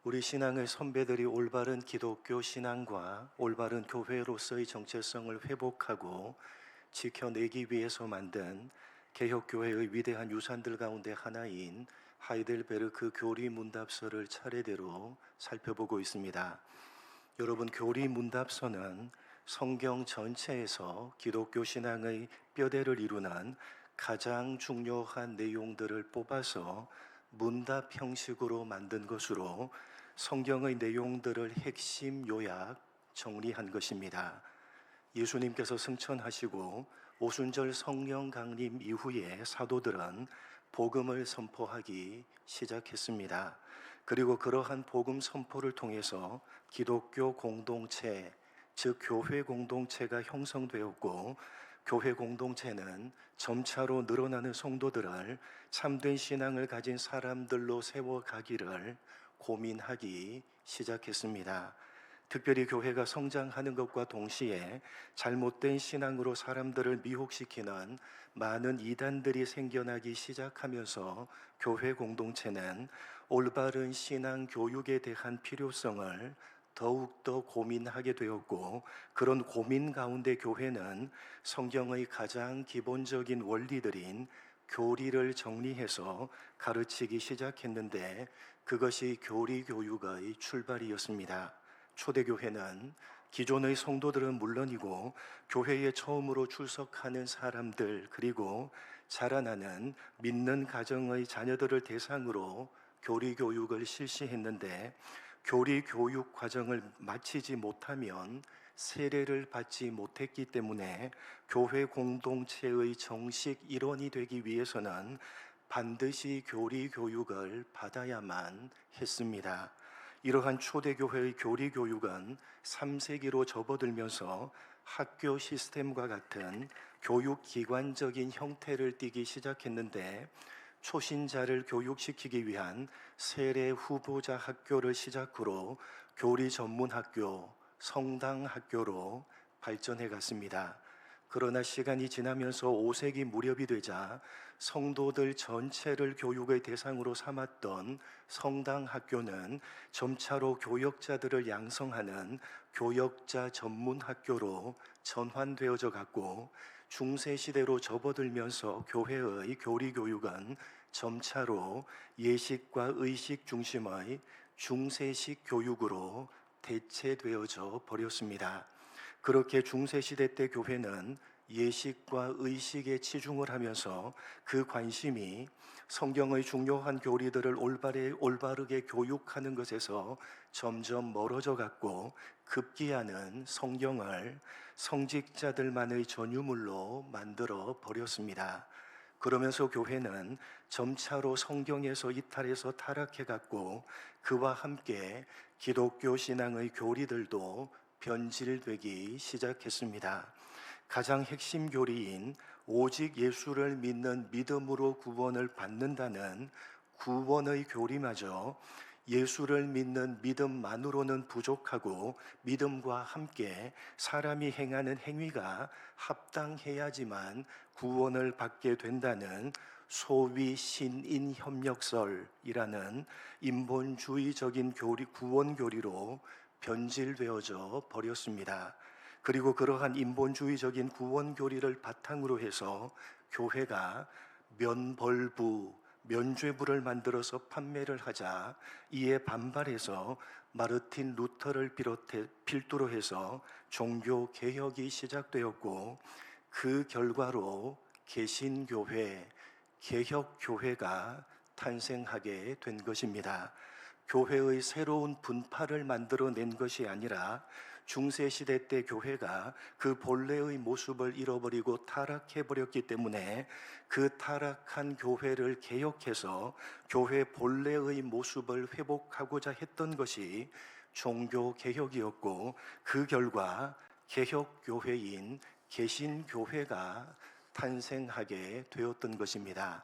우리 신앙의 선배들이 올바른 기독교 신앙과 올바른 교회로서의 정체성을 회복하고 지켜내기 위해서 만든 개혁교회의 위대한 유산들 가운데 하나인 하이델베르크 교리 문답서를 차례대로 살펴보고 있습니다. 여러분, 교리 문답서는 성경 전체에서 기독교 신앙의 뼈대를 이루는 가장 중요한 내용들을 뽑아서 문답 형식으로 만든 것으로 성경의 내용들을 핵심 요약 정리한 것입니다. 예수님께서 승천하시고 오순절 성령 강림 이후에 사도들은 복음을 선포하기 시작했습니다. 그리고 그러한 복음 선포를 통해서 기독교 공동체, 즉 교회 공동체가 형성되었고, 교회 공동체는 점차로 늘어나는 성도들을 참된 신앙을 가진 사람들로 세워가기를 고민하기 시작했습니다. 특별히 교회가 성장하는 것과 동시에 잘못된 신앙으로 사람들을 미혹시키는 많은 이단들이 생겨나기 시작하면서 교회 공동체는 올바른 신앙 교육에 대한 필요성을 더욱더 고민하게 되었고, 그런 고민 가운데 교회는 성경의 가장 기본적인 원리들인 교리를 정리해서 가르치기 시작했는데, 그것이 교리 교육의 출발이었습니다. 초대교회는 기존의 성도들은 물론이고 교회에 처음으로 출석하는 사람들, 그리고 자라나는 믿는 가정의 자녀들을 대상으로 교리 교육을 실시했는데, 교리 교육 과정을 마치지 못하면 세례를 받지 못했기 때문에 교회 공동체의 정식 일원이 되기 위해서는 반드시 교리 교육을 받아야만 했습니다. 이러한 초대교회의 교리 교육은 3세기로 접어들면서 학교 시스템과 같은 교육기관적인 형태를 띠기 시작했는데, 초신자를 교육시키기 위한 세례 후보자 학교를 시작으로 교리 전문 학교, 성당 학교로 발전해 갔습니다. 그러나 시간이 지나면서 5세기 무렵이 되자 성도들 전체를 교육의 대상으로 삼았던 성당 학교는 점차로 교역자들을 양성하는 교역자 전문 학교로 전환되어져 갔고, 중세시대로 접어들면서 교회의 교리 교육은 점차로 예식과 의식 중심의 중세식 교육으로 대체되어져 버렸습니다. 그렇게 중세시대 때 교회는 예식과 의식에 치중을 하면서 그 관심이 성경의 중요한 교리들을 올바르게 교육하는 것에서 점점 멀어져 갔고, 급기야는 성경을 성직자들만의 전유물로 만들어 버렸습니다. 그러면서 교회는 점차로 성경에서 이탈해서 타락해 갔고, 그와 함께 기독교 신앙의 교리들도 변질되기 시작했습니다. 가장 핵심 교리인 오직 예수를 믿는 믿음으로 구원을 받는다는 구원의 교리마저 예수를 믿는 믿음만으로는 부족하고, 믿음과 함께 사람이 행하는 행위가 합당해야지만 구원을 받게 된다는 소위 신인협력설이라는 인본주의적인 구원 교리로 변질되어져 버렸습니다. 그리고 그러한 인본주의적인 구원 교리를 바탕으로 해서 교회가 면죄부를 만들어서 판매를 하자, 이에 반발해서 마르틴 루터를 필두로 해서 종교 개혁이 시작되었고, 그 결과로 개신교회, 개혁교회가 탄생하게 된 것입니다. 교회의 새로운 분파를 만들어낸 것이 아니라 중세시대 때 교회가 그 본래의 모습을 잃어버리고 타락해버렸기 때문에 그 타락한 교회를 개혁해서 교회 본래의 모습을 회복하고자 했던 것이 종교개혁이었고, 그 결과 개혁교회인 개신교회가 탄생하게 되었던 것입니다.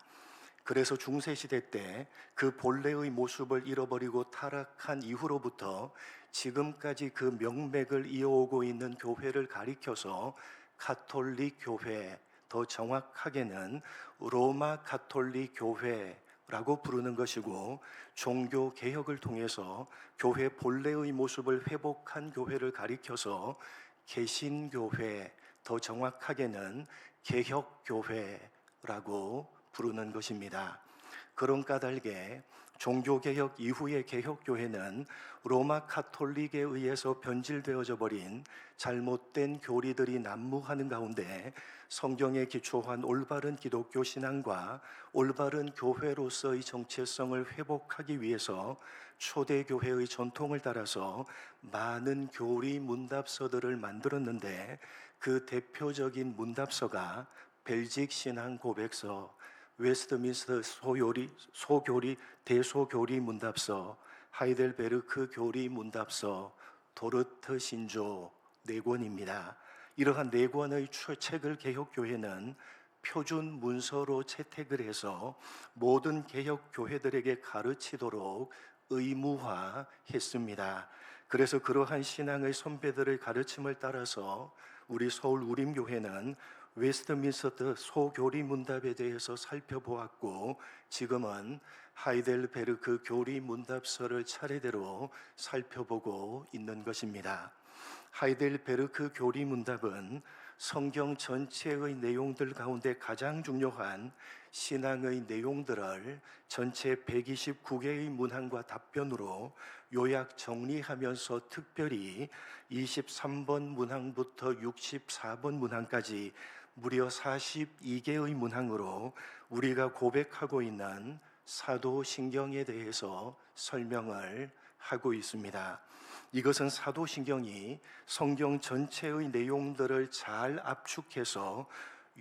그래서 중세시대 때 그 본래의 모습을 잃어버리고 타락한 이후로부터 지금까지 그 명맥을 이어오고 있는 교회를 가리켜서 가톨릭 교회, 더 정확하게는 로마 가톨릭 교회라고 라고 부르는 것이고, 종교 개혁을 통해서 교회 본래의 모습을 회복한 교회를 가리켜서 개신교회, 더 정확하게는 개혁교회라고 부르는 것입니다. 그런 까닭에 종교개혁 이후의 개혁교회는 로마 카톨릭에 의해서 변질되어져 버린 잘못된 교리들이 난무하는 가운데 성경에 기초한 올바른 기독교 신앙과 올바른 교회로서의 정체성을 회복하기 위해서 초대교회의 전통을 따라서 많은 교리 문답서들을 만들었는데, 그 대표적인 문답서가 벨직 신앙 고백서, 웨스트민스터 소교리 대소교리 문답서, 하이델베르크 교리 문답서, 도르트 신조 네 권입니다. 이러한 네 권의 책을 개혁교회는 표준 문서로 채택을 해서 모든 개혁교회들에게 가르치도록 의무화했습니다. 그래서 그러한 신앙의 선배들의 가르침을 따라서 우리 서울 우림교회는 웨스트민스터 소교리 문답에 대해서 살펴보았고, 지금은 하이델베르크 교리 문답서를 차례대로 살펴보고 있는 것입니다. 하이델베르크 교리 문답은 성경 전체의 내용들 가운데 가장 중요한 신앙의 내용들을 전체 129개의 문항과 답변으로 요약 정리하면서 특별히 23번 문항부터 64번 문항까지 무려 42개의 문항으로 우리가 고백하고 있는 사도신경에 대해서 설명을 하고 있습니다. 이것은 사도신경이 성경 전체의 내용들을 잘 압축해서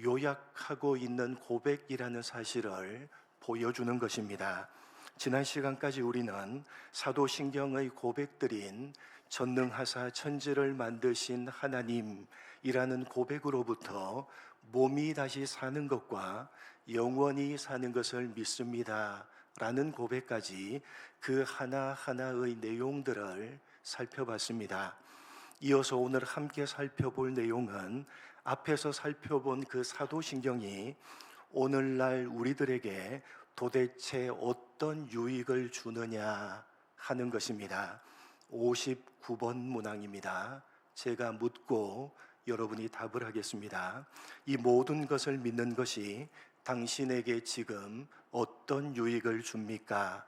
요약하고 있는 고백이라는 사실을 보여주는 것입니다. 지난 시간까지 우리는 사도신경의 고백들인 전능하사 천지를 만드신 하나님이라는 고백으로부터 몸이 다시 사는 것과 영원히 사는 것을 믿습니다 라는 고백까지 그 하나하나의 내용들을 살펴봤습니다. 이어서 오늘 함께 살펴볼 내용은 앞에서 살펴본 그 사도신경이 오늘날 우리들에게 도대체 어떤 유익을 주느냐 하는 것입니다. 59번 문항입니다. 제가 묻고 여러분이 답을 하겠습니다. 이 모든 것을 믿는 것이 당신에게 지금 어떤 유익을 줍니까?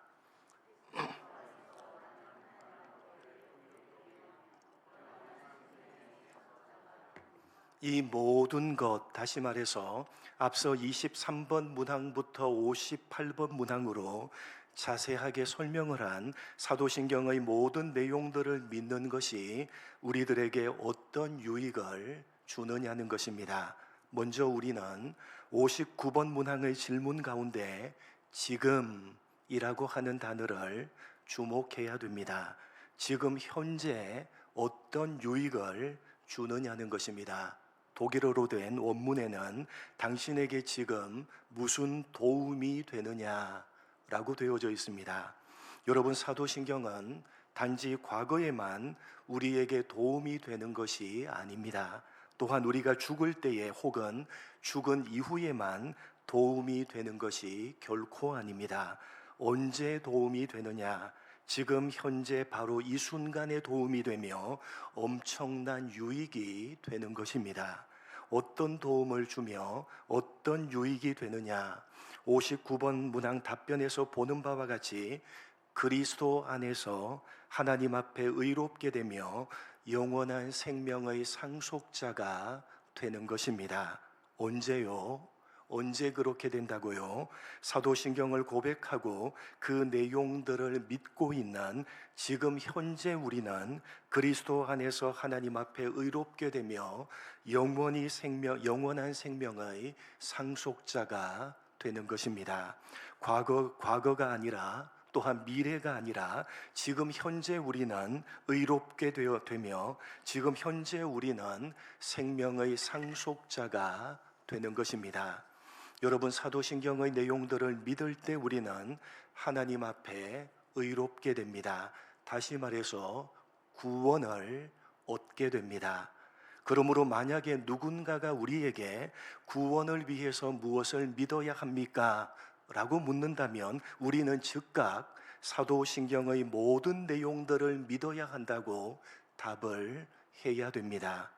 이 모든 것, 다시 말해서 앞서 23번 문항부터 58번 문항으로 자세하게 설명을 한 사도신경의 모든 내용들을 믿는 것이 우리들에게 어떤 유익을 주느냐는 것입니다. 먼저 우리는 59번 문항의 질문 가운데 지금이라고 하는 단어를 주목해야 됩니다. 지금 현재 어떤 유익을 주느냐는 것입니다. 독일어로 된 원문에는 당신에게 지금 무슨 도움이 되느냐라고 되어져 있습니다. 여러분, 사도신경은 단지 과거에만 우리에게 도움이 되는 것이 아닙니다. 또한 우리가 죽을 때에 혹은 죽은 이후에만 도움이 되는 것이 결코 아닙니다. 언제 도움이 되느냐? 지금 현재 바로 이 순간에 도움이 되며 엄청난 유익이 되는 것입니다. 어떤 도움을 주며 어떤 유익이 되느냐? 59번 문항 답변에서 보는 바와 같이 그리스도 안에서 하나님 앞에 의롭게 되며 영원한 생명의 상속자가 되는 것입니다. 언제요? 언제 그렇게 된다고요? 사도신경을 고백하고 그 내용들을 믿고 있는 지금 현재 우리는 그리스도 안에서 하나님 앞에 의롭게 되며 영원한 생명의 상속자가 되는 것입니다. 과거가 아니라 또한 미래가 아니라 지금 현재 우리는 의롭게 되며 지금 현재 우리는 생명의 상속자가 되는 것입니다. 여러분, 사도신경의 내용들을 믿을 때 우리는 하나님 앞에 의롭게 됩니다. 다시 말해서 구원을 얻게 됩니다. 그러므로 만약에 누군가가 우리에게 구원을 위해서 무엇을 믿어야 합니까? 라고 묻는다면 우리는 즉각 사도신경의 모든 내용들을 믿어야 한다고 답을 해야 됩니다.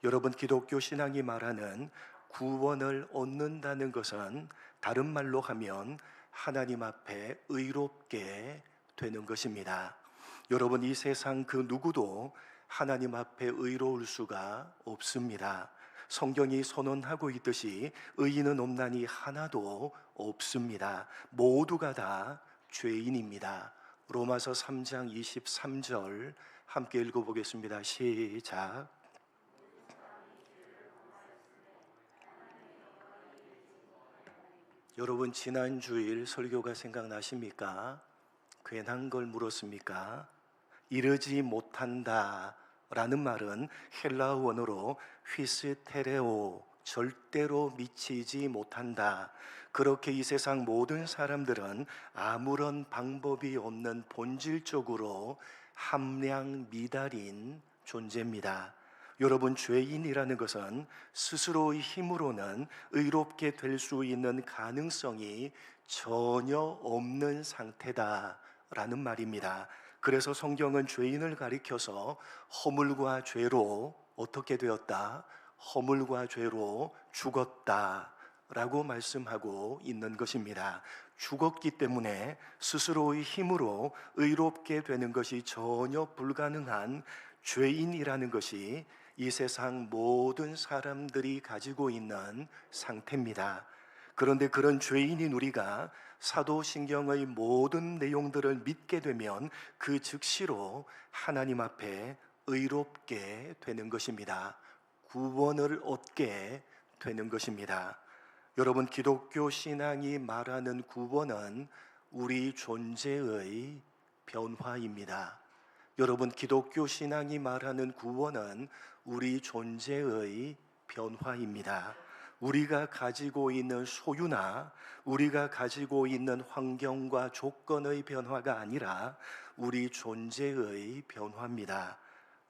여러분, 기독교 신앙이 말하는 구원을 얻는다는 것은 다른 말로 하면 하나님 앞에 의롭게 되는 것입니다. 여러분, 이 세상 그 누구도 하나님 앞에 의로울 수가 없습니다. 성경이 선언하고 있듯이 의인은 없나니 하나도 없습니다. 모두가 다 죄인입니다. 로마서 3장 23절 함께 읽어보겠습니다. 시작. 여러분, 지난 주일 설교가 생각나십니까? 괜한 걸 물었습니까? 이르지 못한다 라는 말은 헬라어 원어로 휘스테레오, 절대로 미치지 못한다. 그렇게 이 세상 모든 사람들은 아무런 방법이 없는 본질적으로 함량 미달인 존재입니다. 여러분, 죄인이라는 것은 스스로의 힘으로는 의롭게 될 수 있는 가능성이 전혀 없는 상태다라는 말입니다. 그래서 성경은 죄인을 가리켜서 허물과 죄로 어떻게 되었다? 허물과 죄로 죽었다라고 말씀하고 있는 것입니다. 죽었기 때문에 스스로의 힘으로 의롭게 되는 것이 전혀 불가능한 죄인이라는 것이 이 세상 모든 사람들이 가지고 있는 상태입니다. 그런데 그런 죄인인 우리가 사도신경의 모든 내용들을 믿게 되면 그 즉시로 하나님 앞에 의롭게 되는 것입니다. 구원을 얻게 되는 것입니다. 여러분, 기독교 신앙이 말하는 구원은 우리 존재의 변화입니다. 여러분, 기독교 신앙이 말하는 구원은 우리 존재의 변화입니다. 우리가 가지고 있는 소유나 우리가 가지고 있는 환경과 조건의 변화가 아니라 우리 존재의 변화입니다.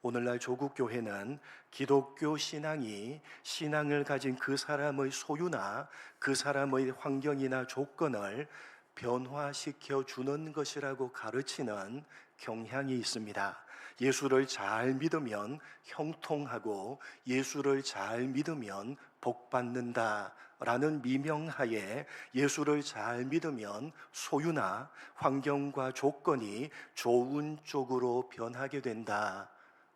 오늘날 조국교회는 기독교 신앙이 신앙을 가진 그 사람의 소유나 그 사람의 환경이나 조건을 변화시켜 주는 것이라고 가르치는 경향이 있습니다. 예수를 잘 믿으면 형통하고 예수를 잘 믿으면 복 받는다 라는 미명하에 예수를 잘 믿으면 소유나 환경과 조건이 좋은 쪽으로 변하게 된다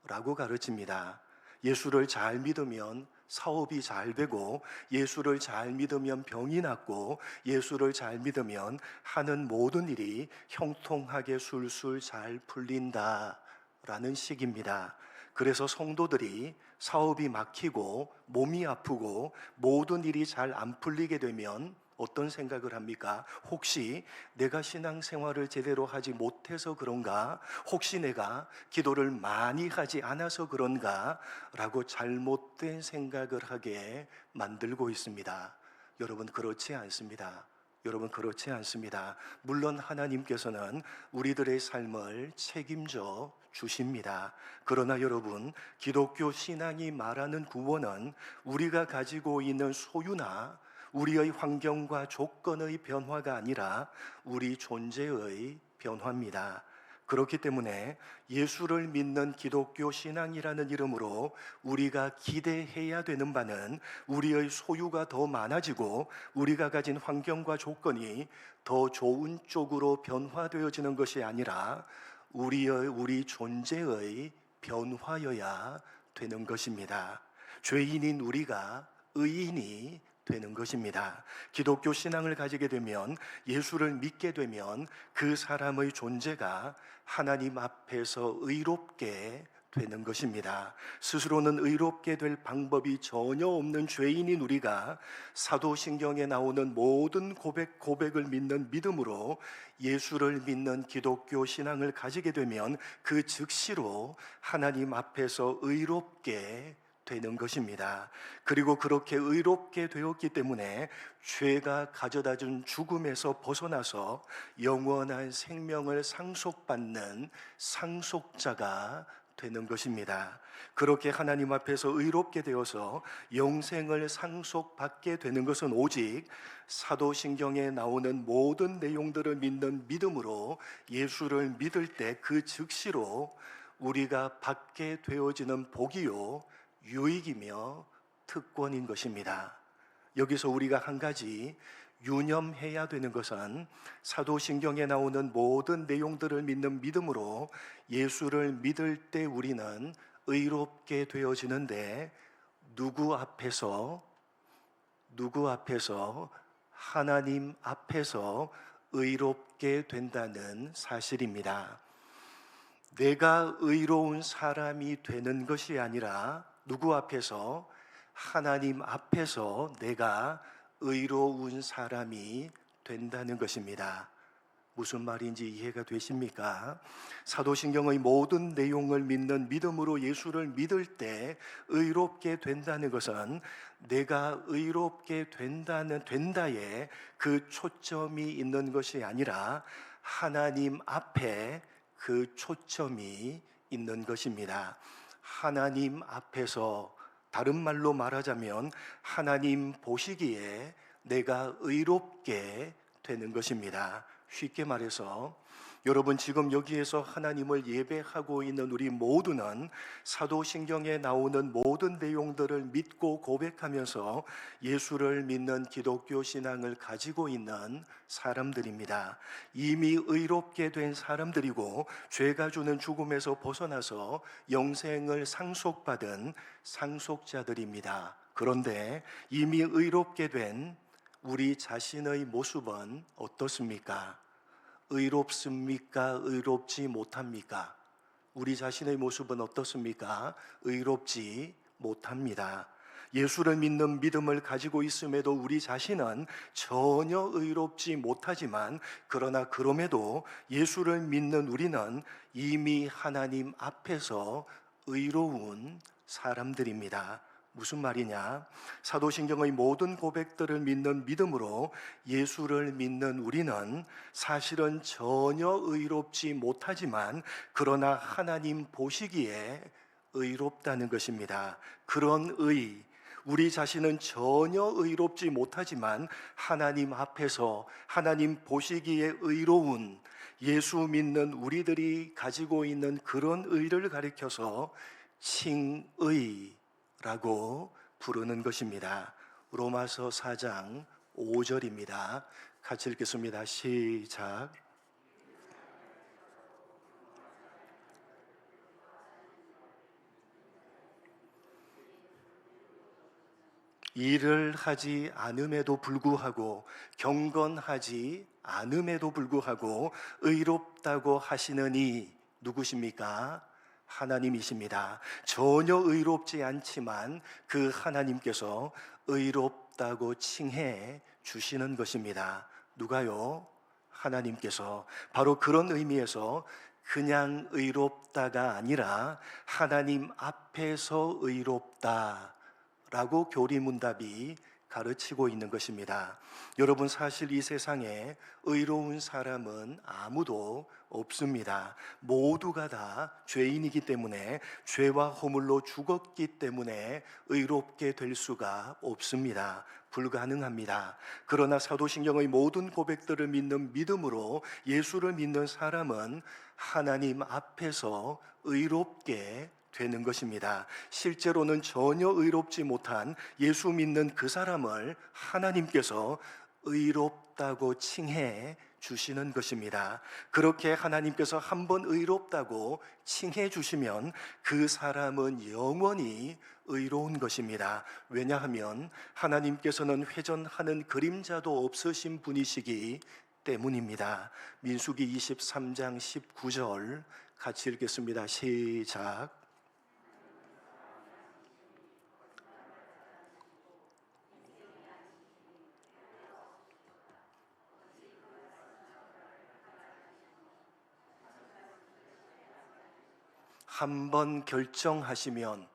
라고 가르칩니다. 예수를 잘 믿으면 사업이 잘 되고 예수를 잘 믿으면 병이 낫고 예수를 잘 믿으면 하는 모든 일이 형통하게 술술 잘 풀린다 라는 식입니다. 그래서 성도들이 사업이 막히고 몸이 아프고 모든 일이 잘 안 풀리게 되면 어떤 생각을 합니까? 혹시 내가 신앙생활을 제대로 하지 못해서 그런가? 혹시 내가 기도를 많이 하지 않아서 그런가? 라고 잘못된 생각을 하게 만들고 있습니다. 여러분, 그렇지 않습니다. 여러분, 그렇지 않습니다. 물론 하나님께서는 우리들의 삶을 책임져 주십니다. 그러나 여러분, 기독교 신앙이 말하는 구원은 우리가 가지고 있는 소유나 우리의 환경과 조건의 변화가 아니라 우리 존재의 변화입니다. 그렇기 때문에 예수를 믿는 기독교 신앙이라는 이름으로 우리가 기대해야 되는 바는 우리의 소유가 더 많아지고 우리가 가진 환경과 조건이 더 좋은 쪽으로 변화되어지는 것이 아니라 우리 존재의 변화여야 되는 것입니다. 죄인인 우리가 의인이 되는 것입니다. 기독교 신앙을 가지게 되면, 예수를 믿게 되면 그 사람의 존재가 하나님 앞에서 의롭게 되는 것입니다. 스스로는 의롭게 될 방법이 전혀 없는 죄인인 우리가 사도신경에 나오는 모든 고백을 믿는 믿음으로 예수를 믿는 기독교 신앙을 가지게 되면 그 즉시로 하나님 앞에서 의롭게 되는 것입니다. 그리고 그렇게 의롭게 되었기 때문에 죄가 가져다준 죽음에서 벗어나서 영원한 생명을 상속받는 상속자가 되는 것입니다. 그렇게 하나님 앞에서 의롭게 되어서 영생을 상속받게 되는 것은 오직 사도신경에 나오는 모든 내용들을 믿는 믿음으로 예수를 믿을 때 그 즉시로 우리가 받게 되어지는 복이요 유익이며 특권인 것입니다. 여기서 우리가 한 가지 유념해야 되는 것은 사도신경에 나오는 모든 내용들을 믿는 믿음으로 예수를 믿을 때 우리는 의롭게 되어지는데 누구 앞에서 하나님 앞에서 의롭게 된다는 사실입니다. 내가 의로운 사람이 되는 것이 아니라 누구 앞에서? 하나님 앞에서 내가 의로운 사람이 된다는 것입니다. 무슨 말인지 이해가 되십니까? 사도신경의 모든 내용을 믿는 믿음으로 예수를 믿을 때 의롭게 된다는 것은 내가 의롭게 된다에 그 초점이 있는 것이 아니라 하나님 앞에 그 초점이 있는 것입니다. 하나님 앞에서, 다른 말로 말하자면 하나님 보시기에 내가 의롭게 되는 것입니다. 쉽게 말해서 여러분, 지금 여기에서 하나님을 예배하고 있는 우리 모두는 사도신경에 나오는 모든 내용들을 믿고 고백하면서 예수를 믿는 기독교 신앙을 가지고 있는 사람들입니다. 이미 의롭게 된 사람들이고 죄가 주는 죽음에서 벗어나서 영생을 상속받은 상속자들입니다. 그런데 이미 의롭게 된 우리 자신의 모습은 어떻습니까? 의롭습니까? 의롭지 못합니까? 우리 자신의 모습은 어떻습니까? 의롭지 못합니다. 예수를 믿는 믿음을 가지고 있음에도 우리 자신은 전혀 의롭지 못하지만, 그러나 그럼에도 예수를 믿는 우리는 이미 하나님 앞에서 의로운 사람들입니다. 무슨 말이냐? 사도신경의 모든 고백들을 믿는 믿음으로 예수를 믿는 우리는 사실은 전혀 의롭지 못하지만 그러나 하나님 보시기에 의롭다는 것입니다. 그런 우리 자신은 전혀 의롭지 못하지만 하나님 앞에서 하나님 보시기에 의로운 예수 믿는 우리들이 가지고 있는 그런 의를 가리켜서 칭의라고 부르는 것입니다. 로마서 4장 5절입니다. 같이 읽겠습니다. 시작. 일을 하지 않음에도 불구하고, 경건하지 않음에도 불구하고 의롭다고 하시는 이 누구십니까? 하나님이십니다. 전혀 의롭지 않지만 그 하나님께서 의롭다고 칭해 주시는 것입니다. 누가요? 하나님께서. 바로 그런 의미에서 그냥 의롭다가 아니라 하나님 앞에서 의롭다 라고 교리문답이 가르치고 있는 것입니다. 여러분, 사실 이 세상에 의로운 사람은 아무도 없습니다. 모두가 다 죄인이기 때문에, 죄와 허물로 죽었기 때문에 의롭게 될 수가 없습니다. 불가능합니다. 그러나 사도신경의 모든 고백들을 믿는 믿음으로 예수를 믿는 사람은 하나님 앞에서 의롭게 되는 것입니다. 실제로는 전혀 의롭지 못한 예수 믿는 그 사람을 하나님께서 의롭다고 칭해 주시는 것입니다. 그렇게 하나님께서 한번 의롭다고 칭해 주시면 그 사람은 영원히 의로운 것입니다. 왜냐하면 하나님께서는 회전하는 그림자도 없으신 분이시기 때문입니다. 민수기 23장 19절 같이 읽겠습니다. 시작. 한 번 결정하시면,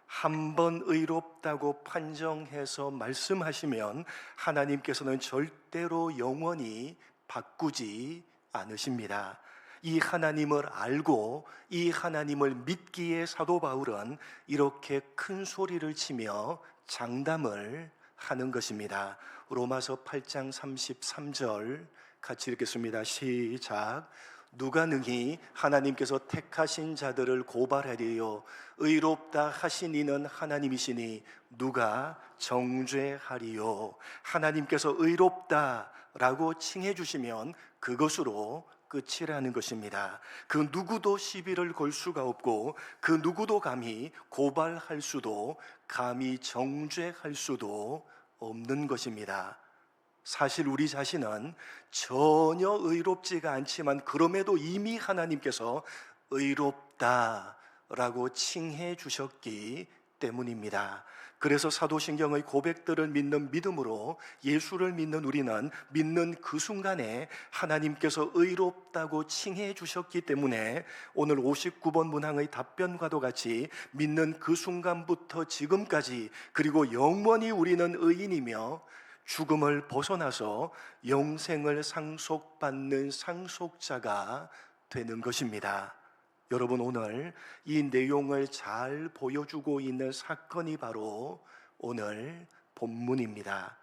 한 번 의롭다고 판정해서 말씀하시면 하나님께서는 절대로 영원히 바꾸지 않으십니다. 이 하나님을 알고 이 하나님을 믿기에 사도 바울은 이렇게 큰 소리를 치며 장담을 하는 것입니다. 로마서 8장 33절 같이 읽겠습니다. 시작. 누가 능히 하나님께서 택하신 자들을 고발하리요? 의롭다 하신 이는 하나님이시니 누가 정죄하리요? 하나님께서 의롭다라고 칭해 주시면 그것으로 끝이라는 것입니다. 그 누구도 시비를 걸 수가 없고 그 누구도 감히 고발할 수도 감히 정죄할 수도 없는 것입니다. 사실 우리 자신은 전혀 의롭지가 않지만 그럼에도 이미 하나님께서 의롭다라고 칭해 주셨기 때문입니다. 그래서 사도신경의 고백들을 믿는 믿음으로 예수를 믿는 우리는 믿는 그 순간에 하나님께서 의롭다고 칭해 주셨기 때문에 오늘 59번 문항의 답변과도 같이 믿는 그 순간부터 지금까지 그리고 영원히 우리는 의인이며 죽음을 벗어나서 영생을 상속받는 상속자가 되는 것입니다. 여러분, 오늘 이 내용을 잘 보여주고 있는 사건이 바로 오늘 본문입니다.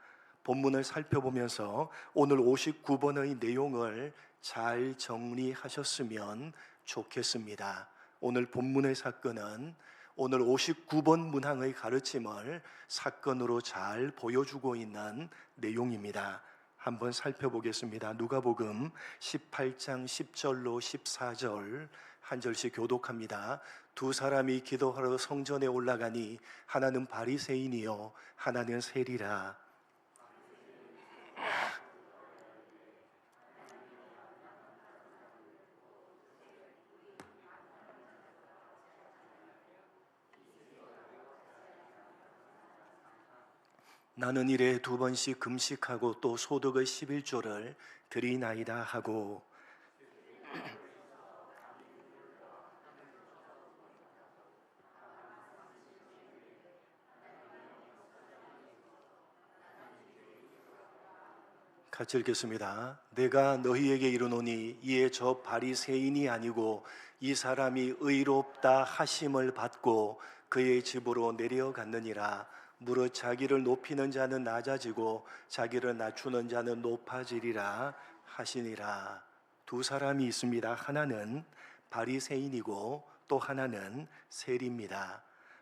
본문을 살펴보면서 오늘 59번의 내용을 잘 정리하셨으면 좋겠습니다. 오늘 본문의 사건은 오늘 59번 문항의 가르침을 사건으로 잘 보여주고 있는 내용입니다. 한번 살펴보겠습니다. 누가복음 18장 10절로 14절 한 절씩 교독합니다. 두 사람이 기도하러 성전에 올라가니 하나는 바리새인이요 하나는 세리라. 나는 일에 2번씩 금식하고 또 소득의 11조를 드리나이다 하고 같이 읽겠습니다. 내가 너희에게 이르노니 이에 저 바리새인이 아니고 이 사람이 의롭다 하심을 받고 그의 집으로 내려갔느니라. 무릇 자기를 높이는 자는 낮아지고 자기를 낮추는 자는 높아지리라 하시니라. 두 사람이 있습니다. 하나는 바리새인이고 또 하나는 세리입니다.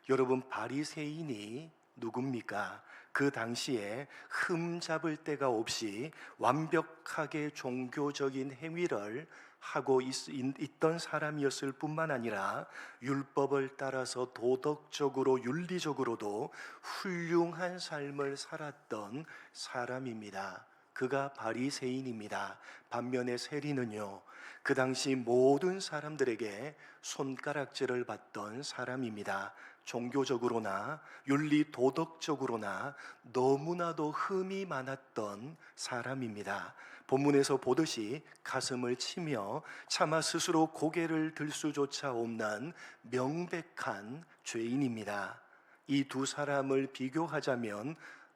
여러분, 바리새인이 누굽니까? 그 당시에 흠 잡을 데가 없이 완벽하게 종교적인 행위를 하고 있던 사람이었을 뿐만 아니라 율법을 따라서 도덕적으로 윤리적으로도 훌륭한 삶을 살았던 사람입니다. 그가 바리새인입니다. 반면에 세리는요, 그 당시 모든 사람들에게 손가락질을 받던 사람입니다. 종교적으로나 윤리 도덕적으로나 너무나도 흠이 많았던 사람입니다. 본문에서 보듯이 가슴을 치며 차마 스스로 고개를 들 수조차 없는 명백한 죄인입니다. 이 두 사람을 비교하자면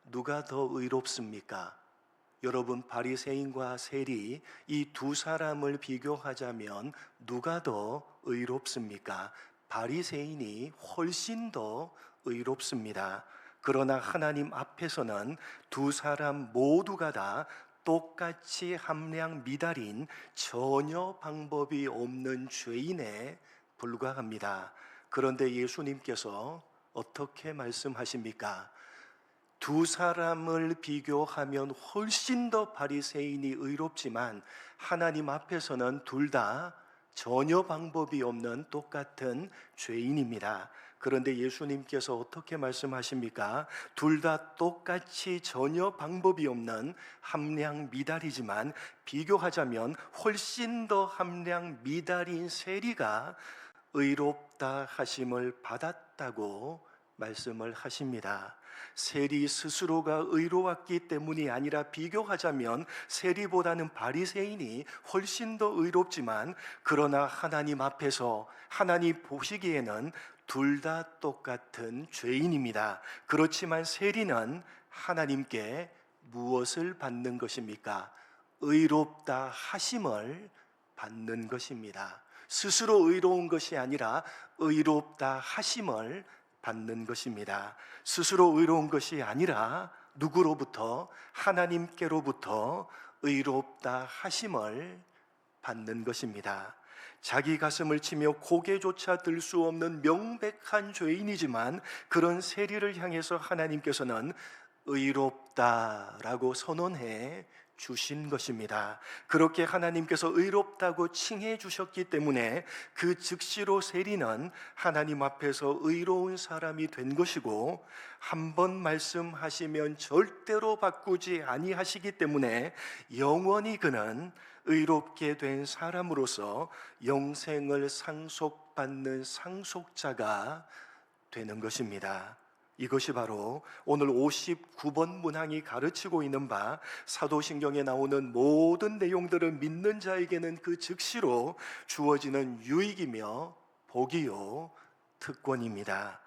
누가 더 의롭습니까? 여러분, 바리새인과 세리 이 두 사람을 비교하자면 누가 더 의롭습니까? 바리새인이 훨씬 더 의롭습니다. 그러나 하나님 앞에서는 두 사람 모두가 다 똑같이 함량 미달인 전혀 방법이 없는 죄인에 불과합니다. 그런데 예수님께서 어떻게 말씀하십니까? 두 사람을 비교하면 훨씬 더 바리새인이 의롭지만 하나님 앞에서는 둘 다 전혀 방법이 없는 똑같은 죄인입니다. 그런데 예수님께서 어떻게 말씀하십니까? 둘 다 똑같이 전혀 방법이 없는 함량 미달이지만 비교하자면 훨씬 더 함량 미달인 세리가 의롭다 하심을 받았다고 말씀을 하십니다. 세리 스스로가 의로웠기 때문이 아니라 비교하자면 세리보다는 바리새인이 훨씬 더 의롭지만 그러나 하나님 앞에서 하나님 보시기에는 둘 다 똑같은 죄인입니다. 그렇지만 세리는 하나님께 무엇을 받는 것입니까? 의롭다 하심을 받는 것입니다. 스스로 의로운 것이 아니라 의롭다 하심을 받는 것입니다. 스스로 의로운 것이 아니라 누구로부터? 하나님께로부터 의롭다 하심을 받는 것입니다. 자기 가슴을 치며 고개조차 들 수 없는 명백한 죄인이지만 그런 세리를 향해서 하나님께서는 의롭다라고 선언해 주신 것입니다. 그렇게 하나님께서 의롭다고 칭해 주셨기 때문에 그 즉시로 세리는 하나님 앞에서 의로운 사람이 된 것이고, 한 번 말씀하시면 절대로 바꾸지 아니하시기 때문에 영원히 그는 의롭게 된 사람으로서 영생을 상속받는 상속자가 되는 것입니다. 이것이 바로 오늘 59번 문항이 가르치고 있는 바, 사도신경에 나오는 모든 내용들을 믿는 자에게는 그 즉시로 주어지는 유익이며 복이요 특권입니다.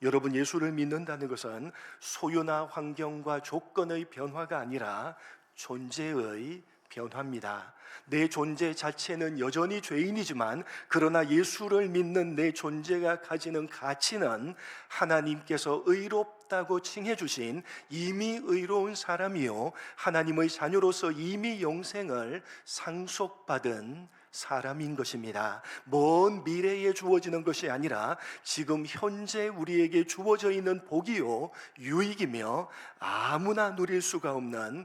여러분, 예수를 믿는다는 것은 소유나 환경과 조건의 변화가 아니라 존재의 변화입니다. 내 존재 자체는 여전히 죄인이지만 그러나 예수를 믿는 내 존재가 가지는 가치는 하나님께서 의롭다고 칭해 주신 이미 의로운 사람이요 하나님의 자녀로서 이미 영생을 상속받은 사람인 것입니다. 먼 미래에 주어지는 것이 아니라 지금 현재 우리에게 주어져 있는 복이요 유익이며 아무나 누릴 수가 없는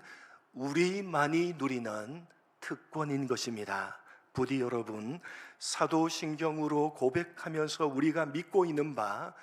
우리만이 누리는 특권인 것입니다. 부디 여러분, 사도신경으로 고백하면서 우리가 믿고 있는 바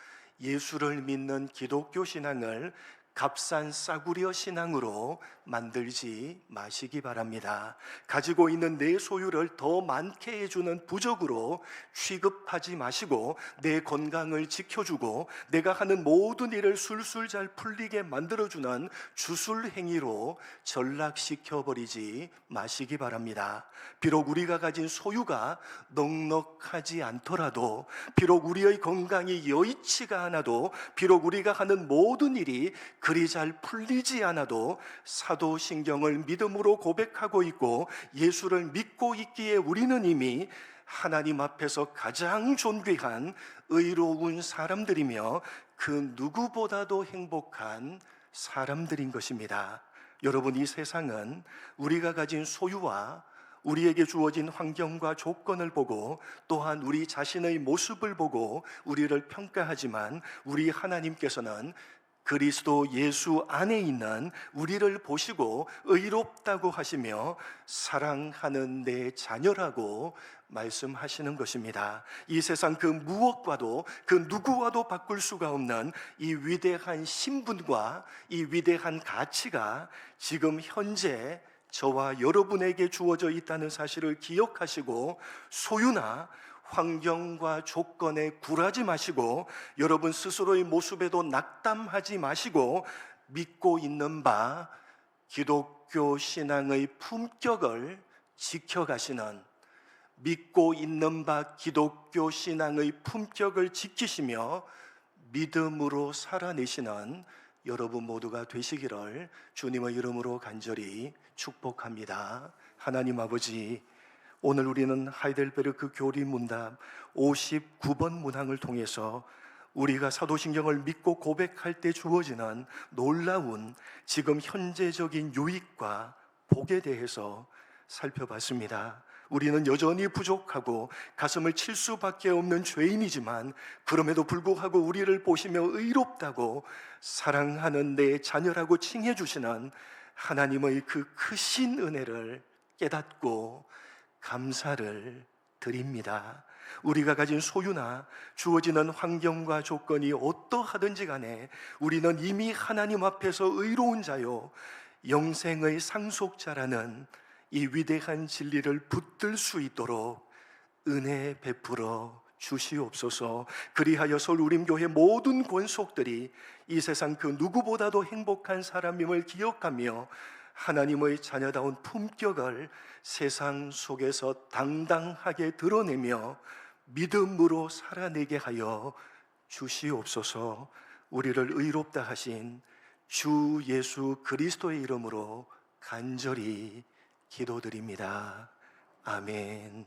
예수를 믿는 기독교 신앙을 값싼 싸구려 신앙으로 만들지 마시기 바랍니다. 가지고 있는 내 소유를 더 많게 해주는 부적으로 취급하지 마시고, 내 건강을 지켜주고 내가 하는 모든 일을 술술 잘 풀리게 만들어주는 주술행위로 전락시켜버리지 마시기 바랍니다. 비록 우리가 가진 소유가 넉넉하지 않더라도, 비록 우리의 건강이 여의치가 않아도, 비록 우리가 하는 모든 일이 그리 잘 풀리지 않아도 사도신경을 믿음으로 고백하고 있고 예수를 믿고 있기에 우리는 이미 하나님 앞에서 가장 존귀한 의로운 사람들이며 그 누구보다도 행복한 사람들인 것입니다. 여러분, 이 세상은 우리가 가진 소유와 우리에게 주어진 환경과 조건을 보고 또한 우리 자신의 모습을 보고 우리를 평가하지만, 우리 하나님께서는 그리스도 예수 안에 있는 우리를 보시고 의롭다고 하시며 사랑하는 내 자녀라고 말씀하시는 것입니다. 이 세상 그 무엇과도 그 누구와도 바꿀 수가 없는 이 위대한 신분과 이 위대한 가치가 지금 현재 저와 여러분에게 주어져 있다는 사실을 기억하시고, 소유나 환경과 조건에 굴하지 마시고 여러분 스스로의 모습에도 낙담하지 마시고 믿고 있는 바 기독교 신앙의 품격을 지켜가시는, 믿고 있는 바 기독교 신앙의 품격을 지키시며 믿음으로 살아내시는 여러분 모두가 되시기를 주님의 이름으로 간절히 축복합니다. 하나님 아버지, 오늘 우리는 하이델베르크 교리 문답 59번 문항을 통해서 우리가 사도신경을 믿고 고백할 때 주어지는 놀라운 지금 현재적인 유익과 복에 대해서 살펴봤습니다. 우리는 여전히 부족하고 가슴을 칠 수밖에 없는 죄인이지만 그럼에도 불구하고 우리를 보시며 의롭다고 사랑하는 내 자녀라고 칭해 주시는 하나님의 그 크신 은혜를 깨닫고 감사를 드립니다. 우리가 가진 소유나 주어지는 환경과 조건이 어떠하든지 간에 우리는 이미 하나님 앞에서 의로운 자요 영생의 상속자라는 이 위대한 진리를 붙들 수 있도록 은혜 베풀어 주시옵소서. 그리하여 서울우림교회 모든 권속들이 이 세상 그 누구보다도 행복한 사람임을 기억하며 하나님의 자녀다운 품격을 세상 속에서 당당하게 드러내며 믿음으로 살아내게 하여 주시옵소서. 우리를 의롭다 하신 주 예수 그리스도의 이름으로 간절히 기도드립니다. 아멘.